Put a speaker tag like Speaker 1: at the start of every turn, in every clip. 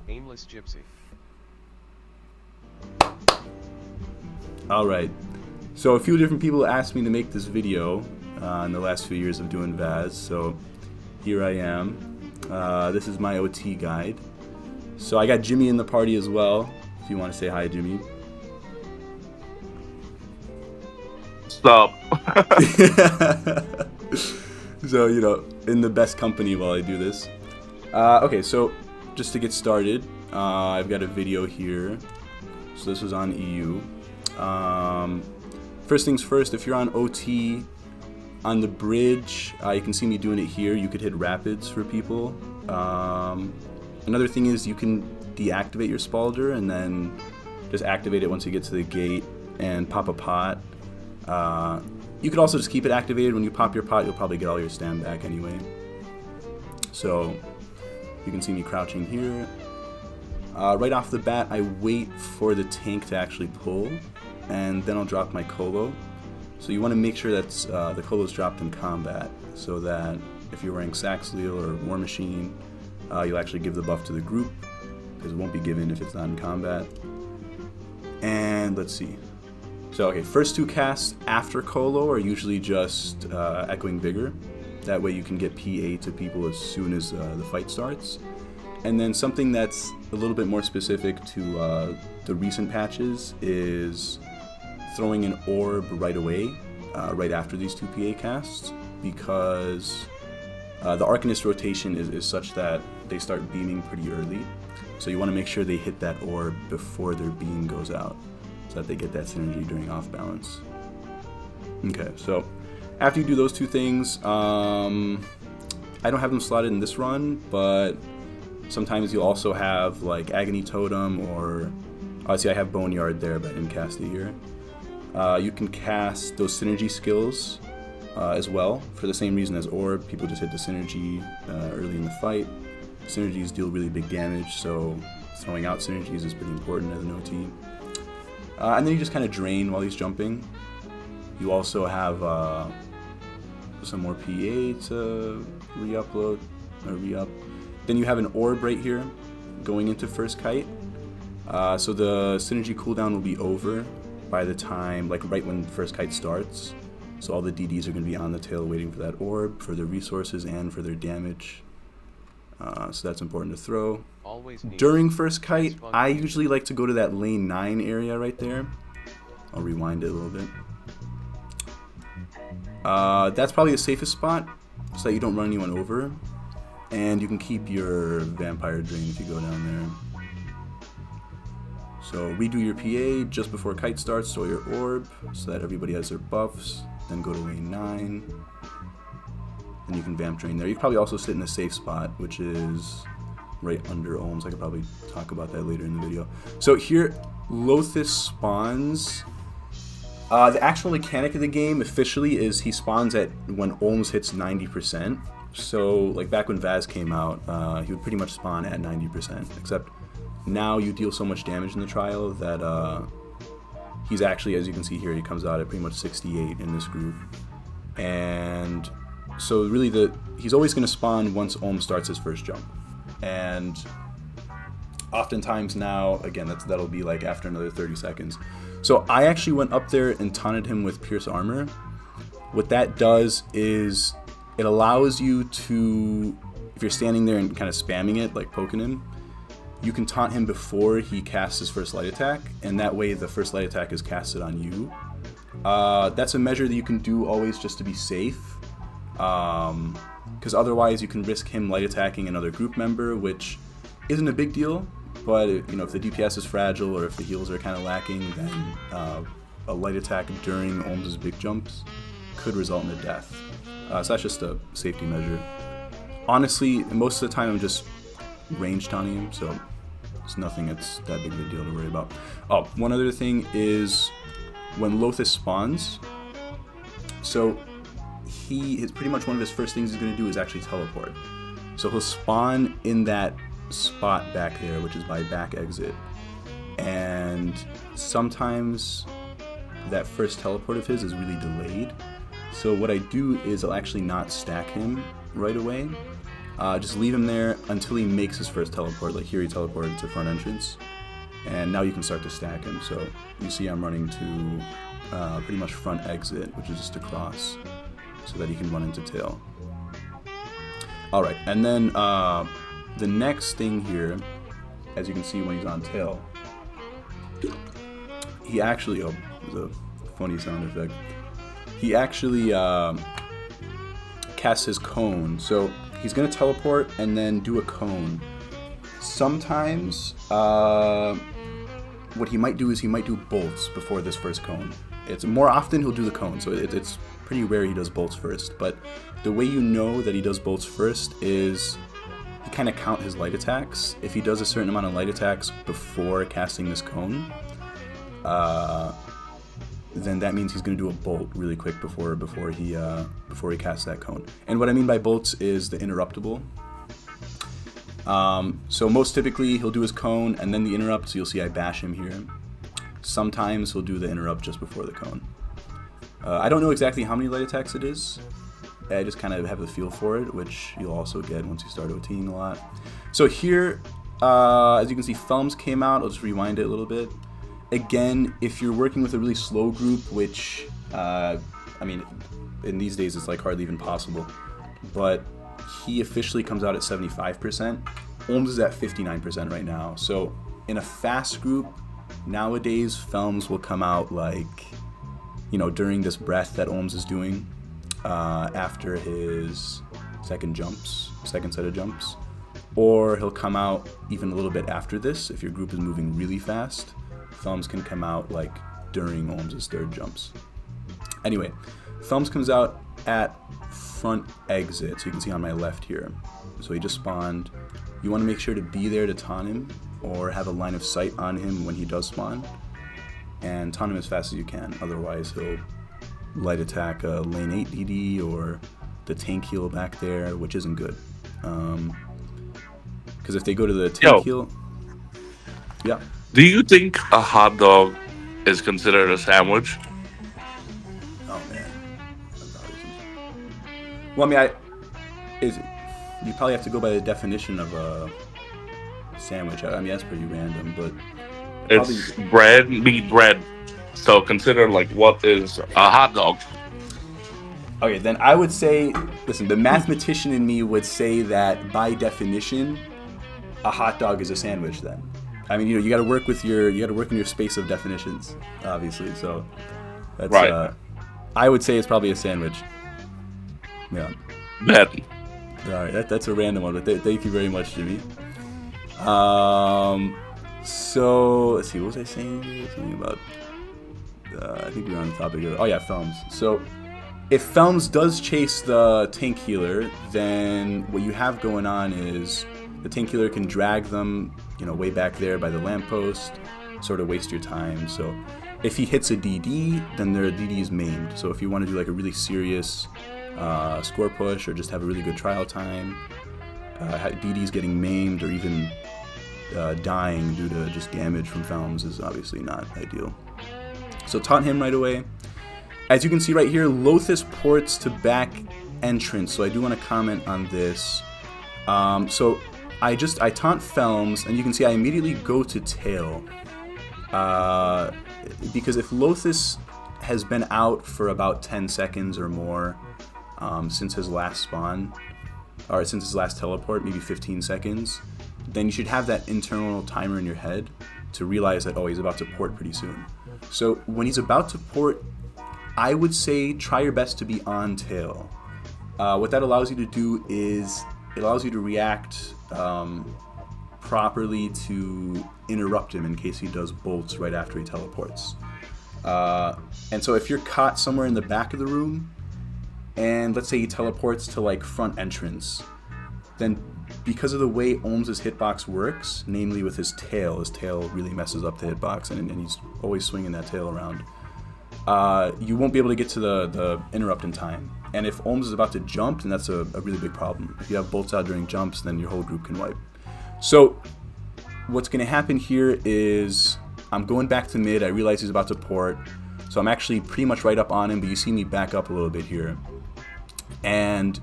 Speaker 1: Aimless Gypsy.
Speaker 2: Alright, so a few different people asked me to make this video in the last few years of doing vAS, so here I am. This is my OT guide. So I got Jimmy in the party as well, if you want to say hi, Jimmy.
Speaker 3: Stop.
Speaker 2: So, in the best company while I do this. Okay, so just to get started, I've got a video here. So this was on EU. First things first, if you're on OT, on the bridge, you can see me doing it here. You could hit rapids for people. Another thing is you can deactivate your Spalder and then just activate it once you get to the gate and pop a pot. You could also just keep it activated. When you pop your pot, you'll probably get all your stam back anyway. So you can see me crouching here. Right off the bat, I wait for the tank to actually pull, and then I'll drop my colo. So you want to make sure that the colo's dropped in combat, so that if you're wearing Saxleel or War Machine, you'll actually give the buff to the group, because it won't be given if it's not in combat. And let's see. So okay, first two casts after colo are usually just Echoing Vigor. That way you can get PA to people as soon as the fight starts. And then something that's a little bit more specific to the recent patches is throwing an orb right away, right after these two PA casts, because the Arcanist rotation is such that they start beaming pretty early. So you want to make sure they hit that orb before their beam goes out, so that they get that synergy during off balance. Okay, so after you do those two things, I don't have them slotted in this run, but sometimes you'll also have like Agony Totem, or obviously I have Boneyard there, but I didn't cast it here. You can cast those synergy skills as well, for the same reason as Orb. People just hit the synergy early in the fight. Synergies deal really big damage, so throwing out synergies is pretty important as an OT. And then you just kind of drain while he's jumping. You also have some more PA to re-upload, or re-up. Then you have an orb right here going into first kite. So the synergy cooldown will be over by the time, like right when first kite starts. So all the DDs are going to be on the tail waiting for that orb, for their resources and for their damage. So that's important to throw. During first kite, I usually like to go to that lane 9 area right there. I'll rewind it a little bit. That's probably the safest spot, so that you don't run anyone over. And you can keep your Vampire Drain if you go down there. So redo your PA just before kite starts, throw your orb, so that everybody has their buffs. Then go to lane 9. And you can Vamp Drain there. You can probably also sit in a safe spot, which is right under Ohms. I could probably talk about that later in the video. So here, Lothus spawns. The actual mechanic of the game officially is he spawns at when Ohms hits 90%. So like back when vAS came out, he would pretty much spawn at 90%, except now you deal so much damage in the trial that he's actually, as you can see here, he comes out at pretty much 68 in this group. And so really he's always going to spawn once Ohm starts his first jump. And oftentimes now, again, that'll be like after another 30 seconds. So I actually went up there and taunted him with Pierce Armor. What that does is it allows you to, if you're standing there and kind of spamming it, like poking him, you can taunt him before he casts his first light attack, and that way the first light attack is casted on you. That's a measure that you can do always just to be safe, because otherwise you can risk him light attacking another group member, which isn't a big deal, but if the DPS is fragile or if the heals are kind of lacking, then a light attack during Ohms' big jumps could result in a death. So that's just a safety measure. Honestly, most of the time I'm just range taunting him, so it's nothing that's that big of a deal to worry about. Oh, one other thing is when Lothus spawns, so it's pretty much one of his first things he's going to do is actually teleport. So he'll spawn in that spot back there, which is by back exit, and sometimes that first teleport of his is really delayed. So what I do is I'll actually not stack him right away. Just leave him there until he makes his first teleport. Like here he teleported to front entrance. And now you can start to stack him. So you see I'm running to pretty much front exit, which is just across, so that he can run into tail. Alright, and then the next thing here, as you can see when he's on tail, he actually, oh, there's a funny sound effect. He actually casts his cone. So he's going to teleport and then do a cone. Sometimes what he might do is he might do bolts before this first cone. It's more often he'll do the cone, so it's pretty rare he does bolts first. But the way you know that he does bolts first is you kind of count his light attacks. If he does a certain amount of light attacks before casting this cone, then that means he's going to do a bolt really quick before he casts that cone. And what I mean by bolts is the interruptible. So most typically he'll do his cone and then the interrupt, so you'll see I bash him here. Sometimes he'll do the interrupt just before the cone. I don't know exactly how many light attacks it is. I just kind of have the feel for it, which you'll also get once you start OTing a lot. So here, as you can see, Thelms came out. I'll just rewind it a little bit. Again, if you're working with a really slow group, which, I mean, in these days it's like hardly even possible, but he officially comes out at 75%. Ohms is at 59% right now. So in a fast group, nowadays, Thelms will come out like, you know, during this breath that Ohms is doing, after his second set of jumps. Or he'll come out even a little bit after this. If your group is moving really fast, Thelms can come out like during Ohms' third jumps. Anyway, Thelms comes out at front exit, so you can see on my left here. So he just spawned. You want to make sure to be there to taunt him or have a line of sight on him when he does spawn, and taunt him as fast as you can. Otherwise he'll light attack a lane 8 DD or the tank heal back there, which isn't good. Because if they go to the tank heal, yeah.
Speaker 3: Do you think a hot dog is considered a sandwich?
Speaker 2: Oh man. Well, I mean, you probably have to go by the definition of a sandwich. I mean, that's pretty random, but
Speaker 3: it's bread, meat, bread. So consider like what is a hot dog?
Speaker 2: Okay, then I would say, listen, the mathematician in me would say that by definition, a hot dog is a sandwich. Then, I mean, you got to work in your space of definitions, obviously. So that's
Speaker 3: right.
Speaker 2: I would say it's probably a sandwich. Yeah.
Speaker 3: Bet.
Speaker 2: All right, that's a random one, but thank you very much, Jimmy. So let's see, what was I saying here? Something about I think we were on the topic of, oh yeah, Thelms. So if Thelms does chase the tank healer, then what you have going on is the tank healer can drag them, way back there by the lamppost, sort of waste your time. So if he hits a DD, then their DD is maimed. So if you want to do like a really serious score push or just have a really good trial time, DDs getting maimed or even dying due to just damage from Thelms is obviously not ideal. So taunt him right away. As you can see right here, Lothus ports to back entrance. So I do want to comment on this. So I taunt Thelms, and you can see I immediately go to tail. Because if Lothus has been out for about 10 seconds or more since his last spawn, or since his last teleport, maybe 15 seconds, then you should have that internal timer in your head to realize that, oh, he's about to port pretty soon. So when he's about to port, I would say try your best to be on tail. What that allows you to do is it allows you to react properly to interrupt him in case he does bolts right after he teleports. And so if you're caught somewhere in the back of the room, and let's say he teleports to like front entrance, then because of the way Ohms' hitbox works, namely with his tail really messes up the hitbox, and he's always swinging that tail around, you won't be able to get to the interrupt in time. And if Ohms is about to jump, then that's a really big problem. If you have bolts out during jumps, then your whole group can wipe. So what's going to happen here is I'm going back to mid. I realize he's about to port, so I'm actually pretty much right up on him, but you see me back up a little bit here. And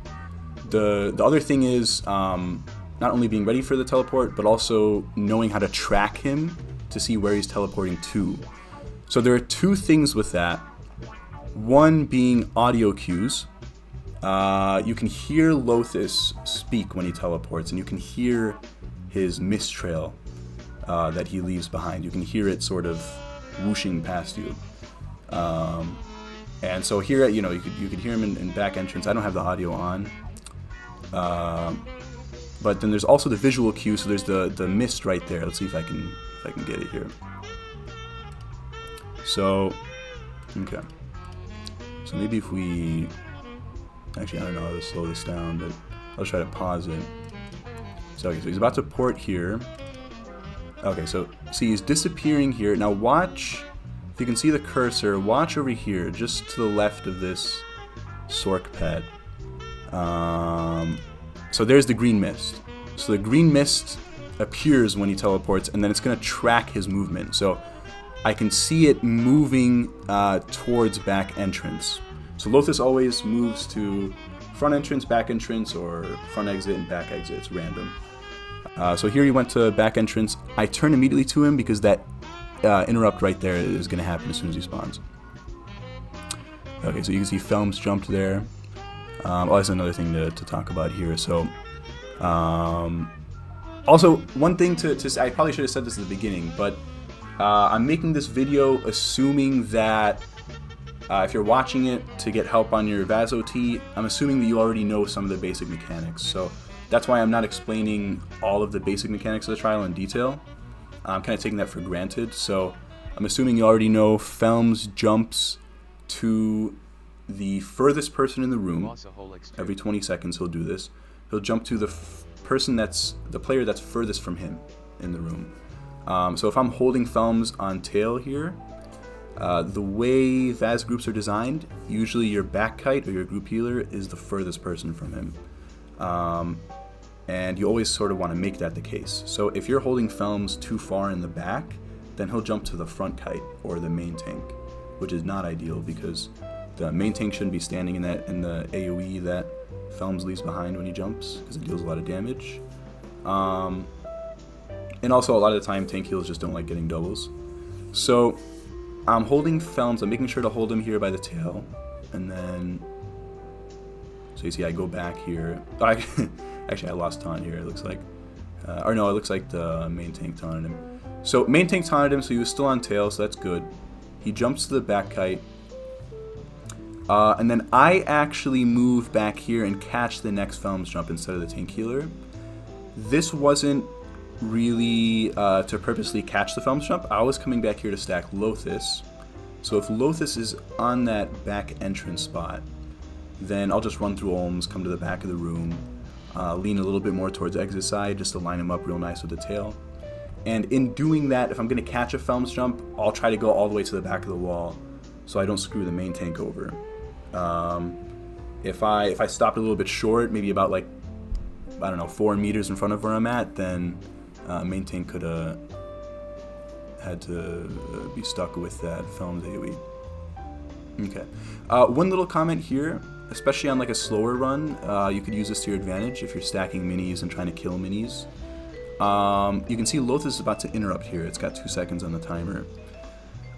Speaker 2: the other thing is not only being ready for the teleport, but also knowing how to track him to see where he's teleporting to. So there are two things with that. One being audio cues. You can hear Lothus speak when he teleports, and you can hear his mist trail that he leaves behind. You can hear it sort of whooshing past you. And so here, you could hear him in back entrance. I don't have the audio on. But then there's also the visual cue. So there's the mist right there. Let's see if I can get it here. So, okay. So maybe if we, actually I don't know how to slow this down, but I'll try to pause it. So okay, so he's about to port here. Okay, so see he's disappearing here. Now watch, if you can see the cursor, watch over here, just to the left of this Sork pet. So there's the green mist. So the green mist appears when he teleports, and then it's going to track his movement. So I can see it moving towards back entrance. So Lothus always moves to front entrance, back entrance, or front exit and back exit. It's random. So here he went to back entrance. I turn immediately to him because that interrupt right there is going to happen as soon as he spawns. Okay, so you can see Felms jumped there. That's another thing to talk about here. So, also, one thing to I probably should have said this at the beginning, but I'm making this video assuming that if you're watching it to get help on your vAS OT, I'm assuming that you already know some of the basic mechanics. So that's why I'm not explaining all of the basic mechanics of the trial in detail. I'm kind of taking that for granted. So I'm assuming you already know Felms jumps to the furthest person in the room. Every 20 seconds he'll do this. He'll jump to the player that's furthest from him in the room. So if I'm holding Felms on tail here, the way vAS groups are designed, usually your back kite or your group healer is the furthest person from him. And you always sort of want to make that the case. So if you're holding Felms too far in the back, then he'll jump to the front kite or the main tank, which is not ideal because the main tank shouldn't be standing in the AoE that Felms leaves behind when he jumps, because it deals a lot of damage. And also a lot of the time tank heals just don't like getting doubles. So I'm holding Felms, I'm making sure to hold him here by the tail, and then, so you see I go back here. Actually I lost taunt here, it looks like. Or no, it looks like the main tank taunted him. So main tank taunted him, so he was still on tail, so that's good. He jumps to the back kite. And then I actually move back here and catch the next Felms jump instead of the tank healer. This wasn't really to purposely catch the Felms jump. I was coming back here to stack Lothus. So if Lothus is on that back entrance spot, then I'll just run through Olms, come to the back of the room, lean a little bit more towards exit side just to line him up real nice with the tail. And in doing that, if I'm going to catch a Felms jump, I'll try to go all the way to the back of the wall so I don't screw the main tank over. If I stopped a little bit short, maybe about like, I don't know, 4 meters in front of where I'm at, then main tank could have had to be stuck with that Felms AoE. Okay. One little comment here, especially on like a slower run, you could use this to your advantage if you're stacking minis and trying to kill minis. You can see Lothus is about to interrupt here. It's got 2 seconds on the timer.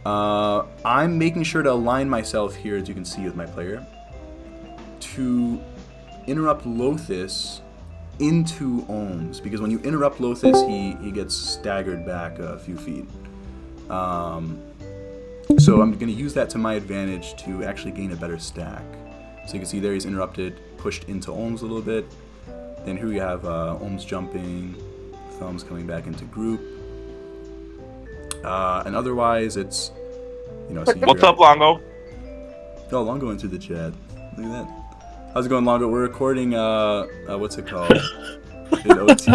Speaker 2: I'm making sure to align myself here, as you can see with my player, to interrupt Lothus into Olms, because when you interrupt Lothus, he gets staggered back a few feet. So I'm going to use that to my advantage to actually gain a better stack. So you can see there he's interrupted, pushed into Olms a little bit. Then here we have Olms jumping, Felms coming back into group. And otherwise, it's,
Speaker 3: What's up, Longo?
Speaker 2: Oh, Longo into the chat. Look at that. How's it going, Longo? We're recording, what's it called? An OT.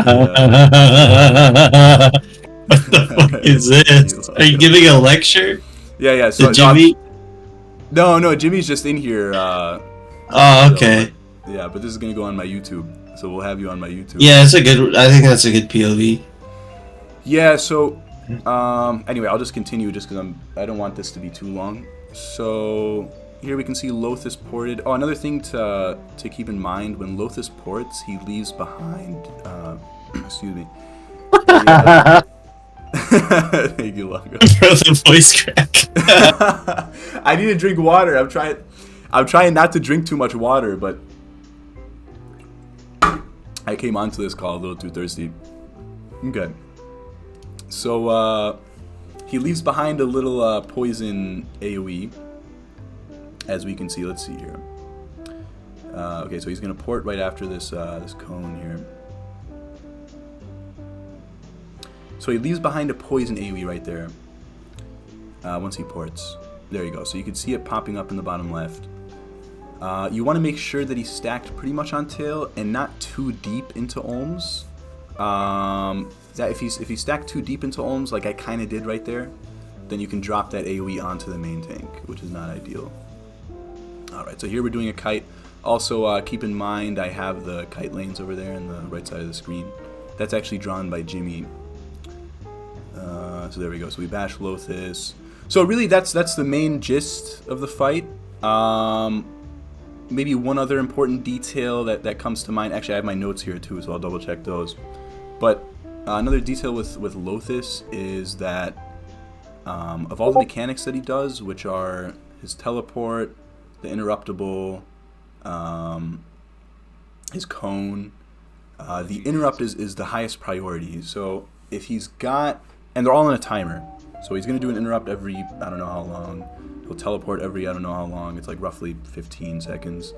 Speaker 1: What the fuck is this? Are you giving a lecture?
Speaker 2: Yeah. So,
Speaker 1: to Jimmy?
Speaker 2: No, Jimmy's just in here.
Speaker 1: Oh, okay.
Speaker 2: Yeah, but this is gonna go on my YouTube, so we'll have you on my YouTube.
Speaker 1: Yeah, I think that's a good POV.
Speaker 2: Yeah, so, anyway, I'll just continue just because I don't want this to be too long. So, here we can see Lothus ported. Oh, another thing to keep in mind, when Lothus ports, he leaves behind, excuse me. Thank you, Longo.
Speaker 1: For the voice crack.
Speaker 2: I need to drink water. I'm trying not to drink too much water, but I came onto this call a little too thirsty. Okay. So, he leaves behind a little poison AoE, as we can see. Let's see here. Okay, so he's going to port right after this this cone here. So he leaves behind a poison AoE right there. Once he ports. There you go. So you can see it popping up in the bottom left. You want to make sure that he's stacked pretty much on tail and not too deep into Olms. That if he's stacked too deep into Olms, like I kind of did right there, then you can drop that AoE onto the main tank, which is not ideal. Alright, so here we're doing a kite. Also, keep in mind I have the kite lanes over there on the right side of the screen. That's actually drawn by Jimmy. So there we go. So we bash Lothus. So really, that's the main gist of the fight. Maybe one other important detail that comes to mind. Actually, I have my notes here too, so I'll double check those. But another detail with Lothus is that of all the mechanics that he does, which are his teleport, the interruptible, his cone, the interrupt is the highest priority. So if he's got, and they're all on a timer, so he's going to do an interrupt every, I don't know how long. He'll teleport every, I don't know how long. It's like roughly 15 seconds.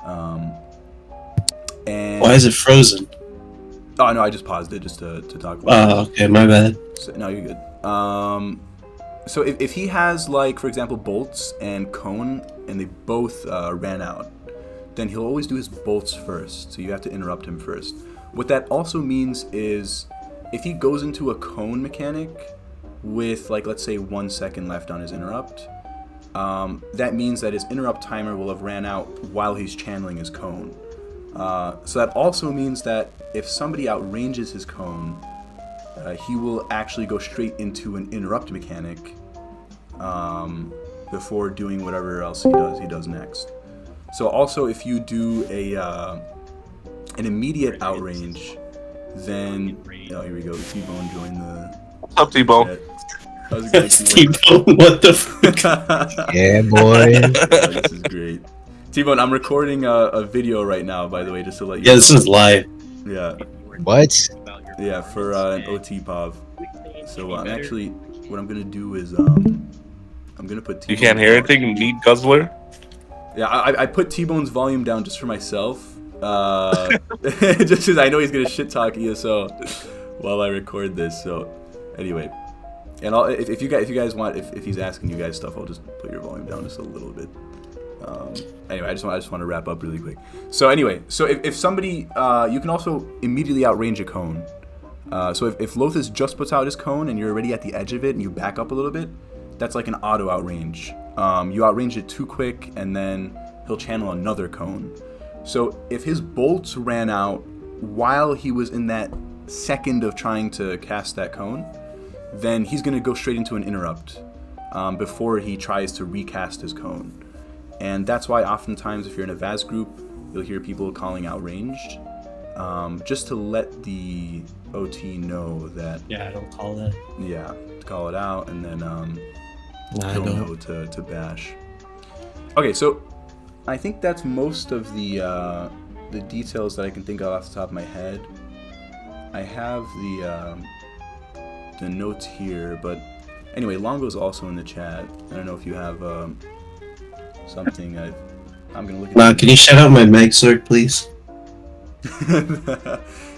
Speaker 2: And
Speaker 1: Why is it frozen?
Speaker 2: oh no, I just paused it just to talk about it.
Speaker 1: Oh, okay, my bad.
Speaker 2: So, no, you're good. So if he has, like, for example, bolts and cone, and they both ran out, then he'll always do his bolts first. So you have to interrupt him first. What that also means is if he goes into a cone mechanic with, like, let's say 1 second left on his interrupt, that means that his interrupt timer will have ran out while he's channeling his cone. So that also means that if somebody outranges his cone, he will actually go straight into an interrupt mechanic before doing whatever else he does next. So also, if you do an immediate outrange, then oh, here we go. T-Bone joined the.
Speaker 3: What's up, T-Bone?
Speaker 2: chat. How's it going,
Speaker 1: That's T-Bone. What the fuck?
Speaker 4: Yeah, boy.
Speaker 2: Oh, this is great. T-Bone, I'm recording a video right now, by the way, just to let you know.
Speaker 1: Yeah, this is live.
Speaker 2: Yeah.
Speaker 4: What?
Speaker 2: Yeah, for an OT POV. So actually, what I'm gonna do is I'm gonna put.
Speaker 3: You can't hear anything, Meat Guzzler?
Speaker 2: Yeah, I put T-Bone's volume down just for myself. Just because I know he's gonna shit talk ESO while I record this. So anyway, and if you guys want, if he's asking you guys stuff, I'll just put your volume down just a little bit. Anyway, I just want to wrap up really quick. So anyway, so if somebody, you can also immediately outrange a cone. So if Lothus just puts out his cone and you're already at the edge of it and you back up a little bit, that's like an auto outrange. You outrange it too quick and then he'll channel another cone. So if his bolts ran out while he was in that second of trying to cast that cone, then he's going to go straight into an interrupt before he tries to recast his cone. And that's why oftentimes if you're in a vAS group, you'll hear people calling out ranged, just to let the OT know that.
Speaker 1: Yeah, I don't call that.
Speaker 2: Yeah, to call it out, and then
Speaker 1: I
Speaker 2: he'll
Speaker 1: don't.
Speaker 2: know to bash. Okay, so I think that's most of the details that I can think of off the top of my head. I have the notes here, but anyway, Longo's also in the chat. I don't know if you have something. I'm gonna look at.
Speaker 1: Can you shout out my mag sorg, please?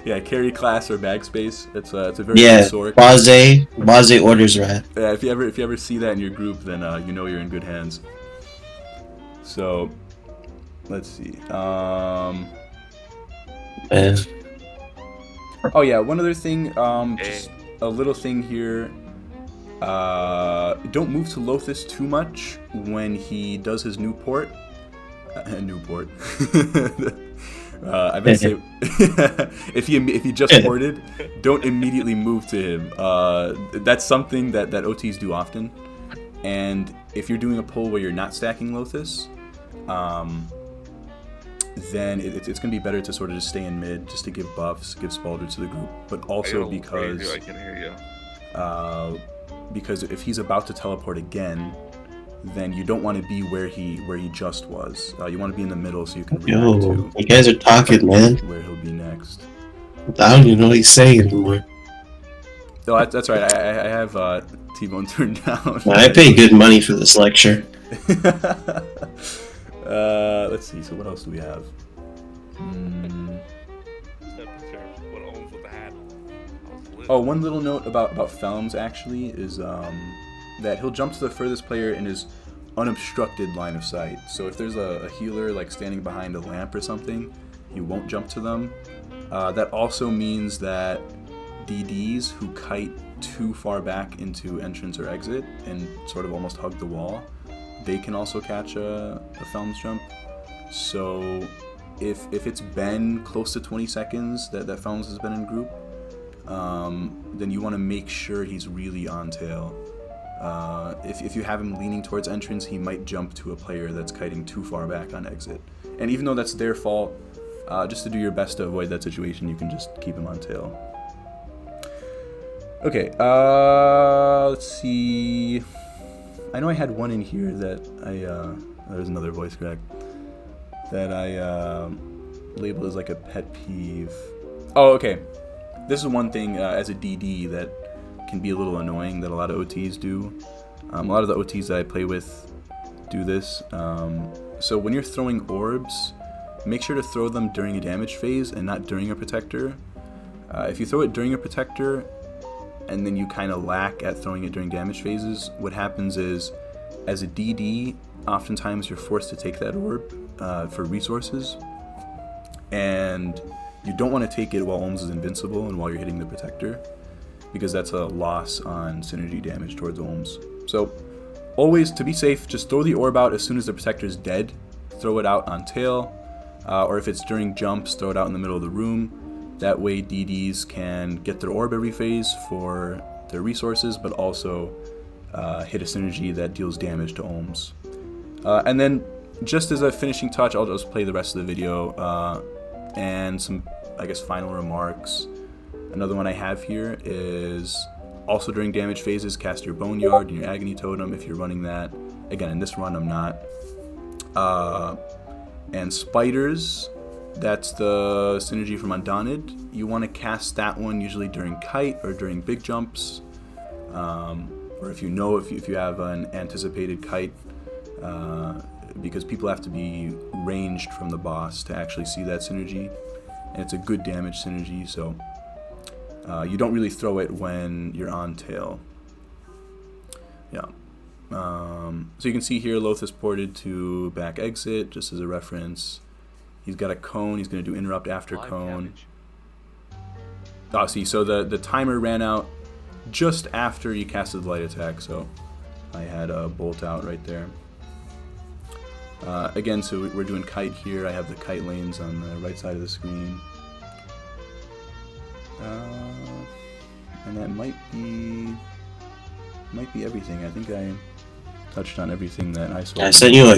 Speaker 2: Yeah, carry class or backspace. It's a very good sword.
Speaker 1: Baze orders rat.
Speaker 2: Yeah, if you ever see that in your group, then you know you're in good hands. So, let's see. Oh yeah, one other thing. Just a little thing here. Don't move to Lothus too much when he does his new port. New port. I meant to say, if he just ported, don't immediately move to him. That's something that OTs do often, and if you're doing a pull where you're not stacking Lothus, then it's going to be better to sort of just stay in mid, just to give buffs, give Spalder to the group, but also because
Speaker 3: I can hear you.
Speaker 2: Because if he's about to teleport again, then you don't want to be where he just was. You want to be in the middle so you can react to.
Speaker 1: You guys are talking, man.
Speaker 2: Where he'll be next.
Speaker 1: I don't even know what he's saying anymore.
Speaker 2: Oh, that's right. I have T-Bone turned down.
Speaker 1: I pay good money for this lecture.
Speaker 2: Let's see. So what else do we have? Oh, one little note about Felms actually is that he'll jump to the furthest player in his unobstructed line of sight. So if there's a healer like standing behind a lamp or something, he won't jump to them. That also means that DDs who kite too far back into entrance or exit and sort of almost hug the wall, they can also catch a Felms jump. So if it's been close to 20 seconds that Felms has been in group, then you want to make sure he's really on tail. If you have him leaning towards entrance, he might jump to a player that's kiting too far back on exit. And even though that's their fault, just to do your best to avoid that situation, you can just keep him on tail. Okay, let's see. I know I had one in here that there's another voice crack, that I labeled as like a pet peeve. Oh, okay. This is one thing as a DD that can be a little annoying that a lot of OTs do. A lot of the OTs that I play with do this. So when you're throwing orbs, make sure to throw them during a damage phase and not during a protector. If you throw it during a protector and then you kind of lack at throwing it during damage phases, what happens is, as a DD, oftentimes you're forced to take that orb for resources, and you don't want to take it while Ohms is invincible and while you're hitting the protector, because that's a loss on synergy damage towards Ohms. So always, to be safe, just throw the orb out as soon as the protector is dead. Throw it out on tail, or if it's during jumps, throw it out in the middle of the room. That way DDs can get their orb every phase for their resources, but also hit a synergy that deals damage to Ohms. And then, just as a finishing touch, I'll just play the rest of the video and some, I guess, final remarks. Another one I have here is also during damage phases, cast your Boneyard and your Agony Totem if you're running that. Again, in this run I'm not. And Spiders, that's the synergy from Undaunted. You want to cast that one usually during kite or during big jumps, or if you have an anticipated kite, because people have to be ranged from the boss to actually see that synergy, and it's a good damage synergy, so you don't really throw it when you're on tail. Yeah. So you can see here Lothus ported to back exit, just as a reference. He's got a cone, he's going to do interrupt after cone. Oh, see, so the timer ran out just after he casted the light attack, so I had a bolt out right there. Again, so we're doing kite here. I have the kite lanes on the right side of the screen. And that might be everything. I think I touched on everything that I saw.
Speaker 1: I sent you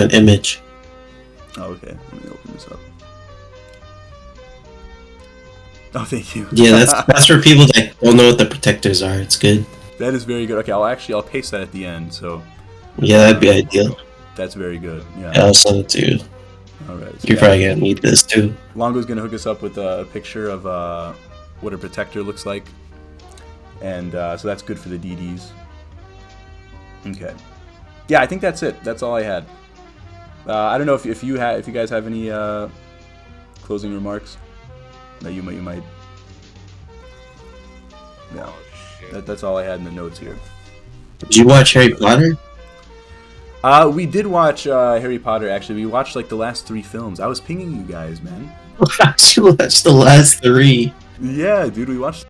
Speaker 1: an image.
Speaker 2: Oh, okay. Let me open this up. Oh, thank you.
Speaker 1: Yeah, that's for people that don't know what the protectors are. It's good.
Speaker 2: That is very good. Okay, I'll paste that at the end. So.
Speaker 1: Yeah, that'd be ideal.
Speaker 2: That's very good. Yeah.
Speaker 1: I'll send it to you.
Speaker 2: All right. So
Speaker 1: You're probably gonna need this too.
Speaker 2: Longo's gonna hook us up with a picture of what a protector looks like, and so that's good for the DDs. Okay. Yeah, I think that's it. That's all I had. I don't know if you guys have any closing remarks that you might. Yeah. That's all I had in the notes here.
Speaker 1: Did you watch Harry Potter?
Speaker 2: We did watch Harry Potter, actually. We watched like the last 3 films. I was pinging you guys, man.
Speaker 1: You watched the last 3.
Speaker 2: Yeah, dude, we watched